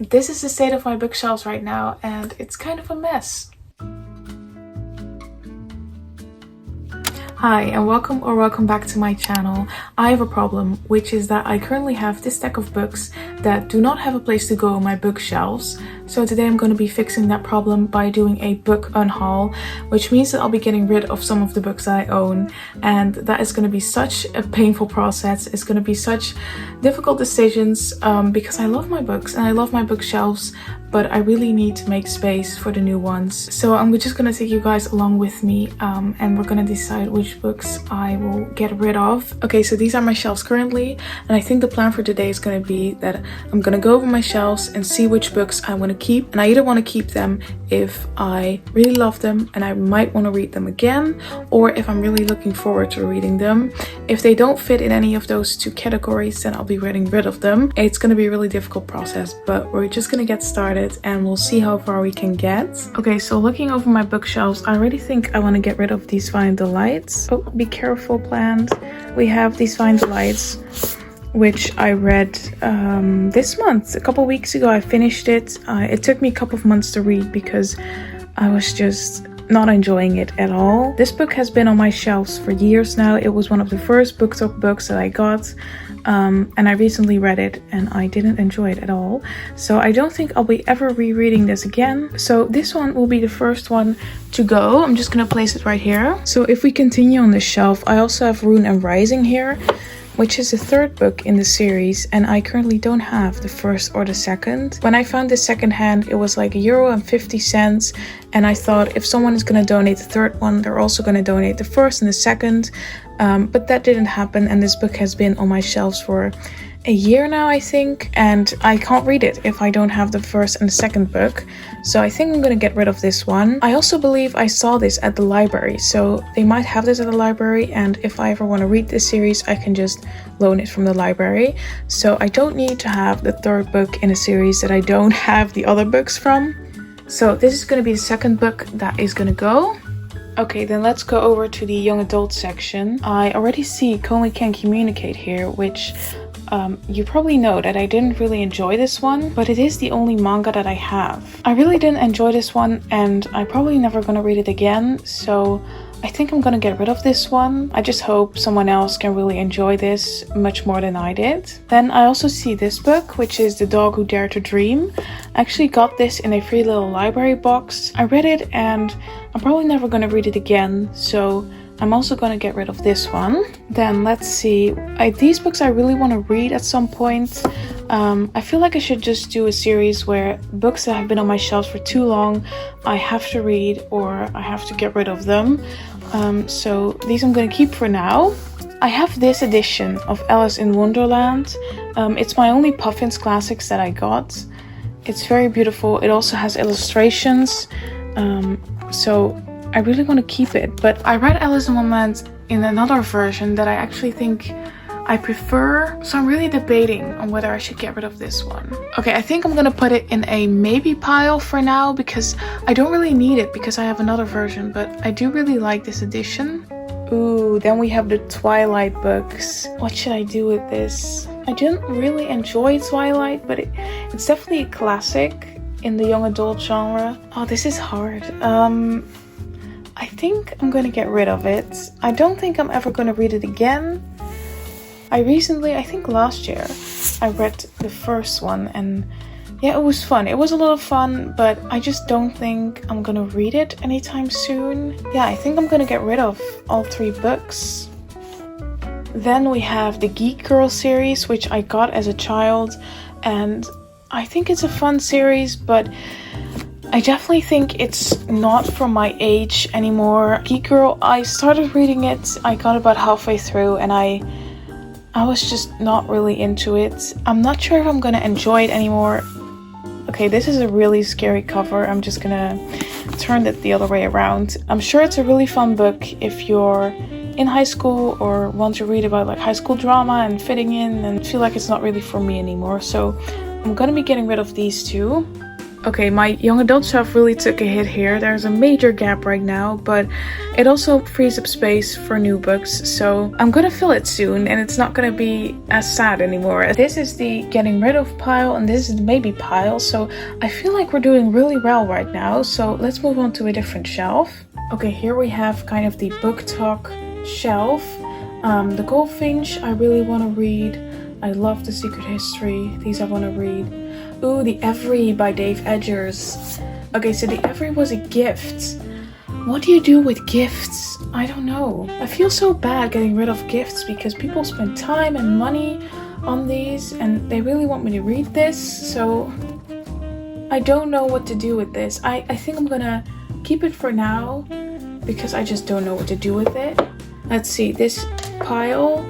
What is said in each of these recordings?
This is the state of my bookshelves right now, and it's kind of a mess. Hi and welcome back to my channel. I have a problem, which is that I currently have this stack of books that do not have a place to go on my bookshelves. So today I'm going to be fixing that problem by doing a book unhaul, which means that I'll be getting rid of some of the books I own, and that is going to be such a painful process. It's going to be such difficult decisions because I love my books and I love my bookshelves, but I really need to make space for the new ones. So I'm just gonna take you guys along with me and we're gonna decide which books I will get rid of. Okay, so these are my shelves currently, and I think the plan for today is gonna be that I'm gonna go over my shelves and see which books I want to keep. And I either want to keep them if I really love them and I might want to read them again, or if I'm really looking forward to reading them. If they don't fit in any of those two categories, then I'll be getting rid of them. It's gonna be a really difficult process, but we're just gonna get started and we'll see how far we can get. Okay, so looking over my bookshelves, I already think I want to get rid of these Fine Delights. Oh, be careful, plant. We have these Fine Delights, which I read this month. A couple weeks ago I finished it. It took me a couple of months to read because I was just not enjoying it at all. This book has been on my shelves for years now. It was one of the first BookTok books that I got. And I recently read it and I didn't enjoy it at all. So I don't think I'll be ever rereading this again. So this one will be the first one to go. I'm just gonna place it right here. So if we continue on the shelf, I also have Rune and Rising here, which is the third book in the series, and I currently don't have the first or the second. When I found this secondhand, it was like €1.50, and I thought if someone is going to donate the third one, they're also going to donate the first and the second. But that didn't happen, and this book has been on my shelves for a year now, I think, and I can't read it if I don't have the first and the second book. So I think I'm gonna get rid of this one. I also believe I saw this at the library, so they might have this at the library, and if I ever want to read this series, I can just loan it from the library. So I don't need to have the third book in a series that I don't have the other books from. So this is gonna be the second book that is gonna go. Okay, then let's go over to the young adult section. I already see Call Me Can Communicate here, which you probably know that I didn't really enjoy this one, but it is the only manga that I have. I really didn't enjoy this one, and I'm probably never gonna read it again, so I think I'm gonna get rid of this one. I just hope someone else can really enjoy this much more than I did. Then I also see this book, which is The Dog Who Dared to Dream. I actually got this in a free little library box. I read it and I'm probably never gonna read it again, so I'm also going to get rid of this one. Then let's see. These books I really want to read at some point. I feel like I should just do a series where books that have been on my shelves for too long I have to read or I have to get rid of them. So these I'm going to keep for now. I have this edition of Alice in Wonderland. It's my only Puffins Classics that I got. It's very beautiful. It also has illustrations. So I really want to keep it, but I read Alice in Wonderland in another version that I actually think I prefer, so I'm really debating on whether I should get rid of this one. Okay, I think I'm gonna put it in a maybe pile for now because I don't really need it because I have another version, but I do really like this edition. Ooh, then we have the Twilight books. What should I do with this? I didn't really enjoy Twilight, but it's definitely a classic in the young adult genre. Oh, this is hard. I think I'm going to get rid of it. I don't think I'm ever going to read it again. I think last year, I read the first one and yeah, it was fun. It was a lot of fun, but I just don't think I'm going to read it anytime soon. Yeah, I think I'm going to get rid of all three books. Then we have the Geek Girl series, which I got as a child, and I think it's a fun series, but I definitely think it's not for my age anymore. Geek Girl, I started reading it, I got about halfway through and I was just not really into it. I'm not sure if I'm gonna enjoy it anymore. Okay, this is a really scary cover. I'm just gonna turn it the other way around. I'm sure it's a really fun book if you're in high school or want to read about like high school drama and fitting in and feel like it's not really for me anymore. So I'm gonna be getting rid of these two. Okay, my young adult shelf really took a hit here. There's a major gap right now, but it also frees up space for new books. So I'm gonna fill it soon and it's not gonna be as sad anymore. This is the getting rid of pile and this is the maybe pile. So I feel like we're doing really well right now. So let's move on to a different shelf. Okay, here we have kind of the booktok shelf. The Goldfinch I really want to read. I love The Secret History. These I want to read. Ooh, The Every by Dave Edgers. Okay, so The Every was a gift. What do you do with gifts? I don't know. I feel so bad getting rid of gifts because people spend time and money on these and they really want me to read this. So I don't know what to do with this. I think I'm gonna keep it for now because I just don't know what to do with it. Let's see, this pile.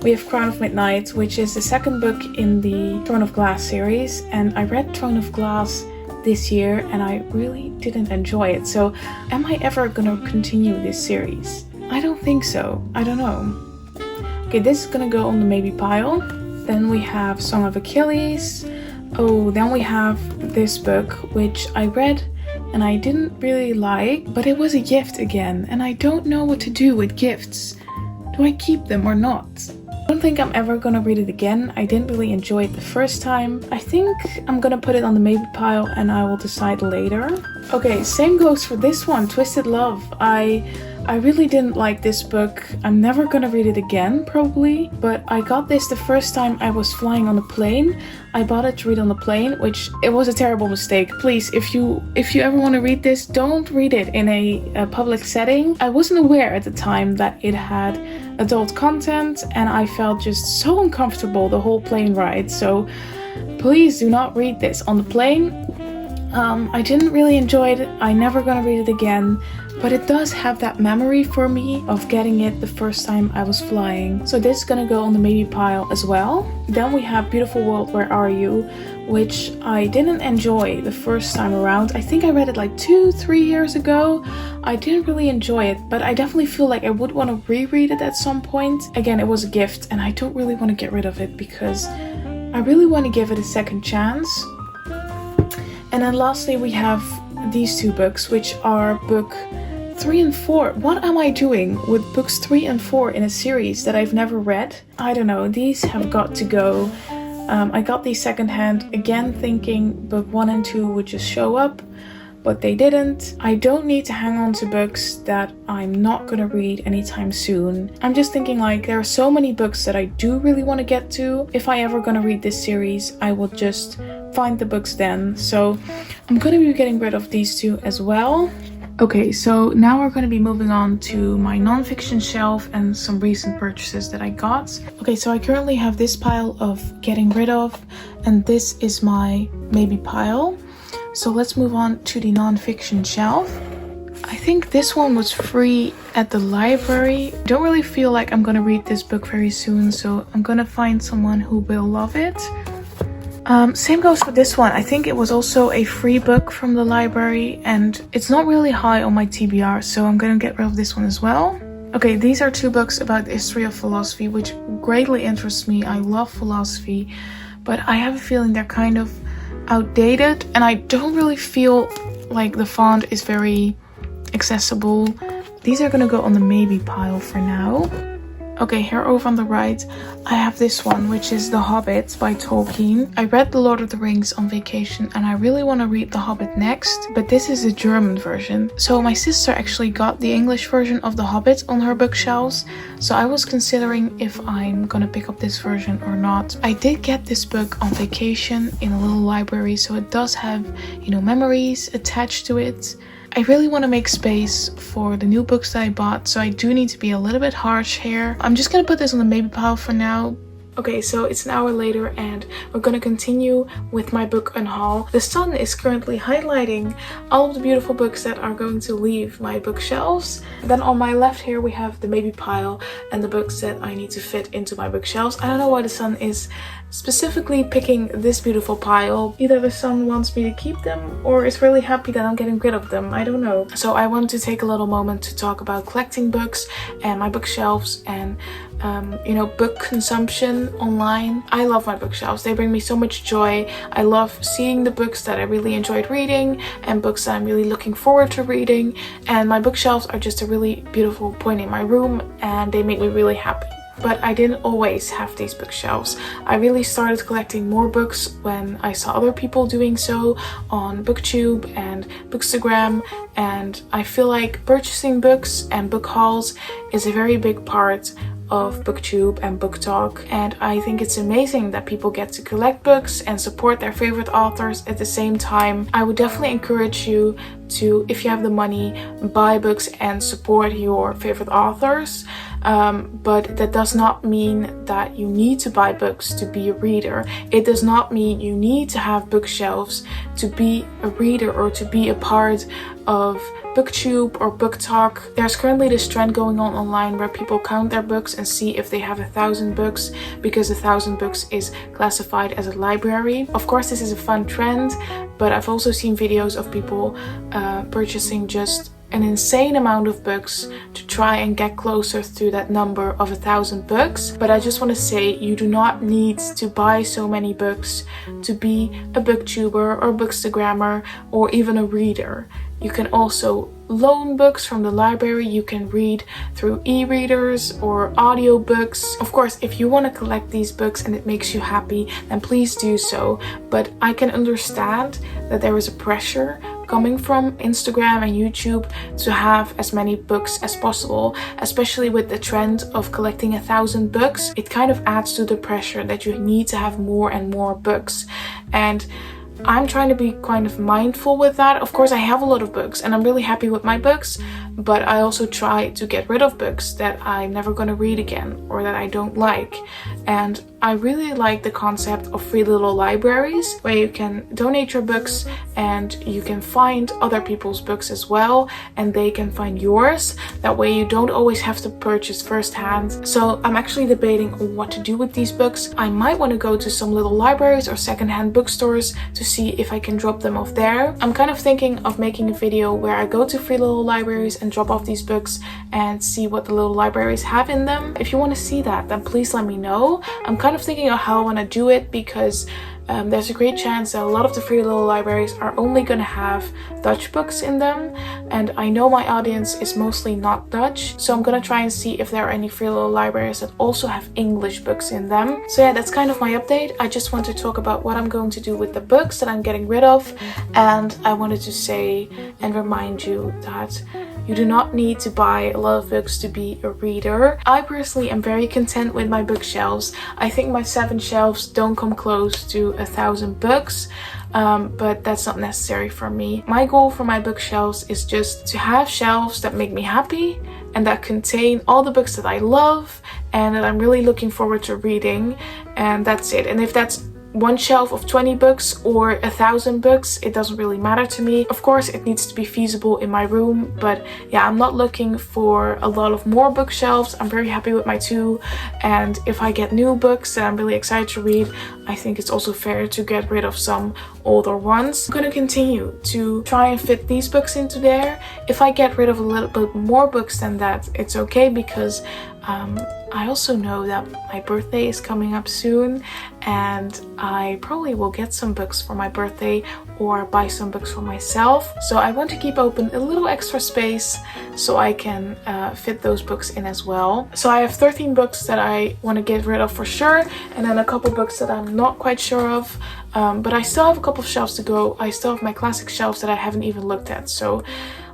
We have Crown of Midnight, which is the second book in the Throne of Glass series. And I read Throne of Glass this year and I really didn't enjoy it. So am I ever gonna continue this series? I don't think so. I don't know. Okay, this is gonna go on the maybe pile. Then we have Song of Achilles. Oh, then we have this book, which I read and I didn't really like, but it was a gift again. And I don't know what to do with gifts. Do I keep them or not? I don't think I'm ever gonna read it again. I didn't really enjoy it the first time. I think I'm gonna put it on the maybe pile and I will decide later. Okay, same goes for this one, Twisted Love. I really didn't like this book. I'm never gonna read it again, probably. But I got this the first time I was flying on a plane. I bought it to read on the plane, which it was a terrible mistake. Please, if you ever want to read this, don't read it in a public setting. I wasn't aware at the time that it had adult content and I felt just so uncomfortable the whole plane ride. So please do not read this on the plane. I didn't really enjoy it. I'm never gonna read it again. But it does have that memory for me of getting it the first time I was flying. So this is gonna go on the maybe pile as well. Then we have Beautiful World, Where Are You? Which I didn't enjoy the first time around. I think I read it like 2-3 years ago. I didn't really enjoy it, but I definitely feel like I would want to reread it at some point. Again, it was a gift and I don't really want to get rid of it because I really want to give it a second chance. And then lastly, we have these two books, which are book 3 and 4. What am I doing with books 3 and 4 in a series that I've never read? I don't know. These have got to go. I got these secondhand, again thinking book 1 and 2 would just show up, but they didn't. I don't need to hang on to books that I'm not gonna read anytime soon. I'm just thinking like there are so many books that I do really want to get to. If I ever gonna read this series, I will just find the books then. So I'm gonna be getting rid of these two as well. Okay, so now we're going to be moving on to my non-fiction shelf and some recent purchases that I got. Okay, so I currently have this pile of getting rid of, and this is my maybe pile. So let's move on to the non-fiction shelf. I think this one was free at the library. Don't really feel like I'm going to read this book very soon, so I'm going to find someone who will love it. Same goes for this one. I think it was also a free book from the library and it's not really high on my TBR, so I'm gonna get rid of this one as well. Okay, these are two books about the history of philosophy, which greatly interests me. I love philosophy, but I have a feeling they're kind of outdated and I don't really feel like the font is very accessible. These are gonna go on the maybe pile for now. Okay, here over on the right, I have this one, which is The Hobbit by Tolkien. I read The Lord of the Rings on vacation and I really want to read The Hobbit next, but this is the German version. So my sister actually got the English version of The Hobbit on her bookshelves, so I was considering if I'm gonna pick up this version or not. I did get this book on vacation in a little library, so it does have, you know, memories attached to it. I really want to make space for the new books that I bought, so I do need to be a little bit harsh here. I'm just gonna put this on the maybe pile for now. Okay, so it's an hour later and we're gonna continue with my book UNHAUL. The sun is currently highlighting all of the beautiful books that are going to leave my bookshelves. Then on my left here we have the maybe pile and the books that I need to fit into my bookshelves. I don't know why the sun is specifically picking this beautiful pile. Either the sun wants me to keep them or is really happy that I'm getting rid of them. I don't know. So I want to take a little moment to talk about collecting books and my bookshelves and book consumption online. I love my bookshelves. They bring me so much joy. I love seeing the books that I really enjoyed reading and books that I'm really looking forward to reading. And my bookshelves are just a really beautiful point in my room, and they make me really happy. But I didn't always have these bookshelves. I really started collecting more books when I saw other people doing so on booktube and bookstagram, and I feel like purchasing books and book hauls is a very big part of booktube and booktok, and I think it's amazing that people get to collect books and support their favorite authors at the same time. I would definitely encourage you to, if you have the money, buy books and support your favorite authors. But that does not mean that you need to buy books to be a reader. It does not mean you need to have bookshelves to be a reader or to be a part of booktube or booktok. There's currently this trend going on online where people count their books and see if they have 1,000 books, because 1,000 books is classified as a library. Of course, this is a fun trend, but I've also seen videos of people purchasing just an insane amount of books to try and get closer to that number of 1,000 books. But I just want to say, you do not need to buy so many books to be a booktuber or bookstagrammer or even a reader. You can also loan books from the library. You can read through e-readers or audiobooks. Of course, if you want to collect these books and it makes you happy, then please do so. But I can understand that there is a pressure coming from Instagram and YouTube to have as many books as possible, especially with the trend of collecting 1,000 books. It kind of adds to the pressure that you need to have more and more books. And I'm trying to be kind of mindful with that. Of course, I have a lot of books and I'm really happy with my books, but I also try to get rid of books that I'm never going to read again or that I don't like. And I really like the concept of free little libraries where you can donate your books and you can find other people's books as well, and they can find yours. That way you don't always have to purchase firsthand. So I'm actually debating on what to do with these books. I might want to go to some little libraries or secondhand bookstores to see if I can drop them off there. I'm kind of thinking of making a video where I go to free little libraries and drop off these books and see what the little libraries have in them. If you want to see that, then please let me know. I'm kind of thinking of how I want to do it, because there's a great chance that a lot of the free little libraries are only going to have Dutch books in them, and I know my audience is mostly not Dutch, so I'm going to try and see if there are any free little libraries that also have English books in them. So yeah, that's kind of my update. I just want to talk about what I'm going to do with the books that I'm getting rid of, and I wanted to say and remind you that you do not need to buy a lot of books to be a reader. I personally am very content with my bookshelves. I think my 7 shelves don't come close to 1,000 books, but that's not necessary for me. My goal for my bookshelves is just to have shelves that make me happy and that contain all the books that I love and that I'm really looking forward to reading, and that's it. And if that's one shelf of 20 books or 1,000 books, it doesn't really matter to me. Of course, it needs to be feasible in my room, but yeah, I'm not looking for a lot of more bookshelves. I'm very happy with my 2, and if I get new books that I'm really excited to read, I think it's also fair to get rid of some older ones. I'm gonna continue to try and fit these books into there. If I get rid of a little bit more books than that, it's okay, because I also know that my birthday is coming up soon, and I probably will get some books for my birthday or buy some books for myself. So I want to keep open a little extra space so I can fit those books in as well. So I have 13 books that I want to get rid of for sure, and then a couple books that I'm not quite sure of. But I still have a couple of shelves to go. I still have my classic shelves that I haven't even looked at. So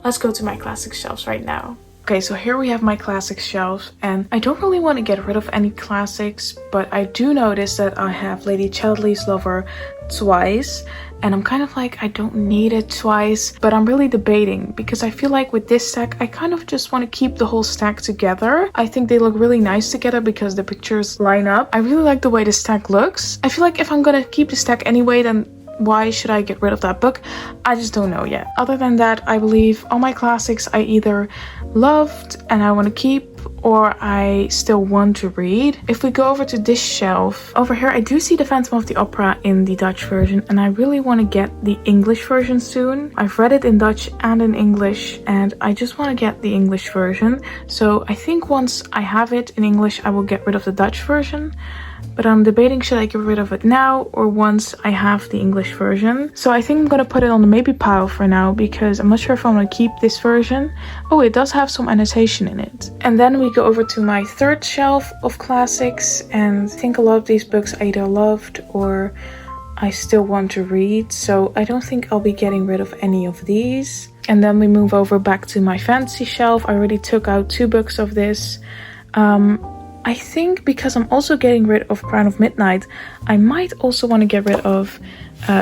let's go to my classic shelves right now. Okay, so here we have my classic shelf, and I don't really want to get rid of any classics, but I do notice that I have Lady Chatterley's Lover twice, and I'm kind of like, I don't need it twice, but I'm really debating, because I feel like with this stack, I kind of just want to keep the whole stack together. I think they look really nice together because the pictures line up. I really like the way the stack looks. I feel like if I'm gonna keep the stack anyway, then why should I get rid of that book? I just don't know yet. Other than that, I believe all my classics I either loved and I want to keep, or I still want to read. If we go over to this shelf, over here I do see the Phantom of the Opera in the Dutch version, and I really want to get the English version soon. I've read it in Dutch and in English, and I just want to get the English version. So I think once I have it in English, I will get rid of the Dutch version. But I'm debating, should I get rid of it now or once I have the English version. So I think I'm gonna put it on the maybe pile for now, because I'm not sure if I'm gonna keep this version. Oh, it does have some annotation in it. And then we go over to my third shelf of classics, and I think a lot of these books I either loved or I still want to read. So I don't think I'll be getting rid of any of these. And then we move over back to my fantasy shelf. I already took out 2 books of this. I think because I'm also getting rid of Crown of Midnight, I might also want to get rid of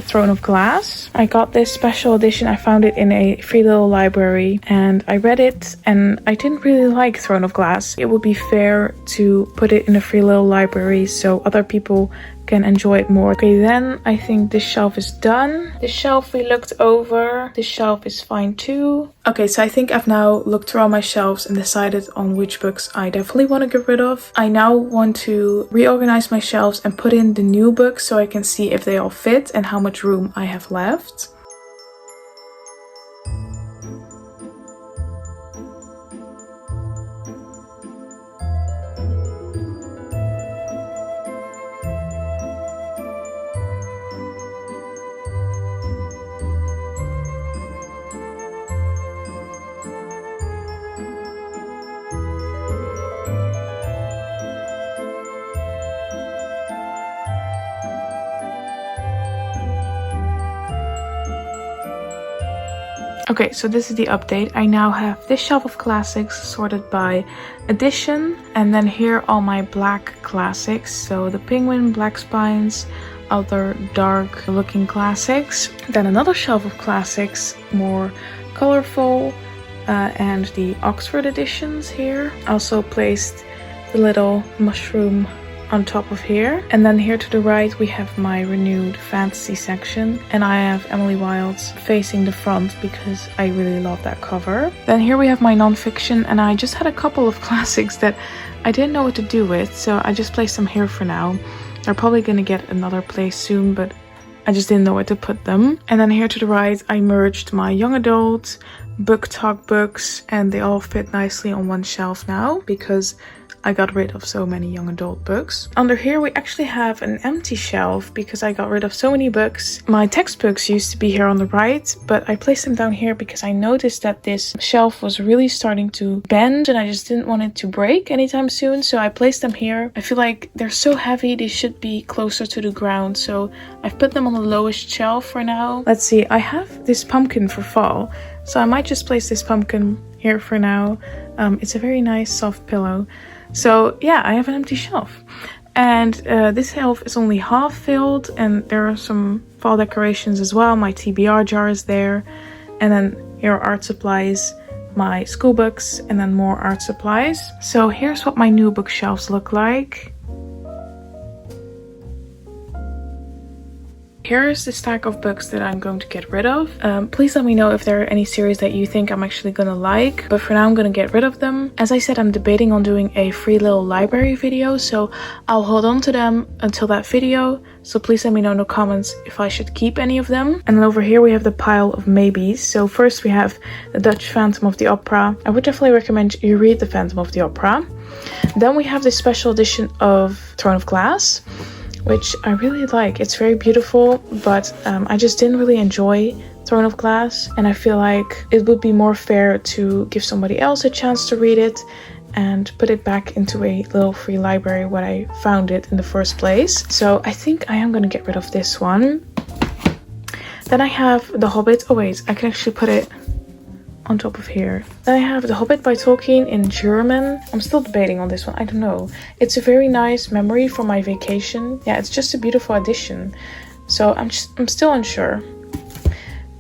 Throne of Glass. I got this special edition. I found it in a free little library and I read it, and I didn't really like Throne of Glass. It would be fair to put it in a free little library so other people can enjoy it more. Okay, then I think this shelf is done. This shelf we looked over. This shelf is fine too. Okay, so I think I've now looked through all my shelves and decided on which books I definitely want to get rid of. I now want to reorganize my shelves and put in the new books so I can see if they all fit and how much room I have left. Okay, so this is the update. I now have this shelf of classics sorted by edition, and then here all my black classics. So the Penguin, Black Spines, other dark looking classics. Then another shelf of classics, more colorful, and the Oxford editions here. Also placed the little mushroom on top of here. And then here to the right we have my renewed fantasy section, and I have Emily Wilde's facing the front because I really love that cover. Then here we have my non-fiction, and I just had a couple of classics that I didn't know what to do with, so I just placed them here for now. They're probably gonna get another place soon, but I just didn't know where to put them. And then here to the right I merged my young adult, BookTok books, and they all fit nicely on one shelf now because I got rid of so many young adult books. Under here we actually have an empty shelf because I got rid of so many books. My textbooks used to be here on the right, but I placed them down here because I noticed that this shelf was really starting to bend and I just didn't want it to break anytime soon, so I placed them here. I feel like they're so heavy, they should be closer to the ground, so I've put them on the lowest shelf for now. Let's see, I have this pumpkin for fall, so I might just place this pumpkin here for now. It's a very nice soft pillow. So yeah, I have an empty shelf, and this shelf is only half filled, and there are some fall decorations as well. My TBR jar is there, and then here are art supplies, my school books, and then more art supplies. So here's what my new bookshelves look like. Here's the stack of books that I'm going to get rid of. Please let me know if there are any series that you think I'm actually gonna like, but for now I'm gonna get rid of them. As I said, I'm debating on doing a free little library video, so I'll hold on to them until that video. So please let me know in the comments if I should keep any of them. And then over here we have the pile of maybes. So first we have the Dutch Phantom of the Opera. I would definitely recommend you read the Phantom of the Opera. Then we have this special edition of Throne of Glass, which I really like. It's very beautiful, but I just didn't really enjoy Throne of Glass, and I feel like it would be more fair to give somebody else a chance to read it and put it back into a little free library where I found it in the first place. So I think I am gonna get rid of this one. Then I have The Hobbit. Oh wait, I can actually put it on top of here. Then I have The Hobbit by Tolkien in German. I'm still debating on this one. I don't know. It's a very nice memory from my vacation. Yeah, it's just a beautiful edition. So I'm still unsure.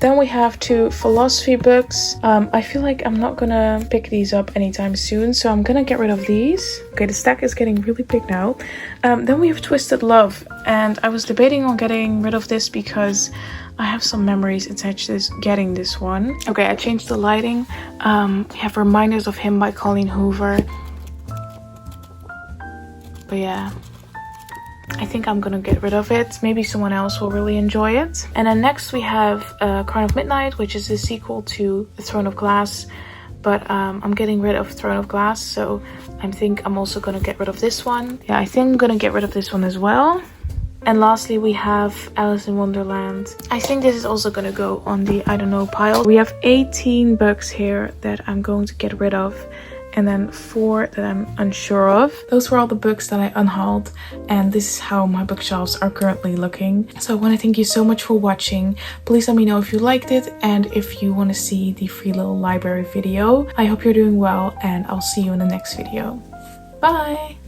Then we have 2 philosophy books. I feel like I'm not gonna pick these up anytime soon, so I'm gonna get rid of these. Okay, the stack is getting really big now. Then we have Twisted Love, and I was debating on getting rid of this because I have some memories attached to getting this one. Okay, I changed the lighting. We have Reminders of Him by Colleen Hoover. But yeah, I think I'm gonna get rid of it. Maybe someone else will really enjoy it. And then next we have Crown of Midnight, which is the sequel to The Throne of Glass. But I'm getting rid of Throne of Glass, so I think I'm also gonna get rid of this one. Yeah, I think I'm gonna get rid of this one as well. And lastly, we have Alice in Wonderland. I think this is also gonna go on the I don't know pile. We have 18 books here that I'm going to get rid of, and then 4 that I'm unsure of. Those were all the books that I unhauled, and this is how my bookshelves are currently looking. So I want to thank you so much for watching. Please let me know if you liked it and if you want to see the free little library video. I hope you're doing well, and I'll see you in the next video. Bye!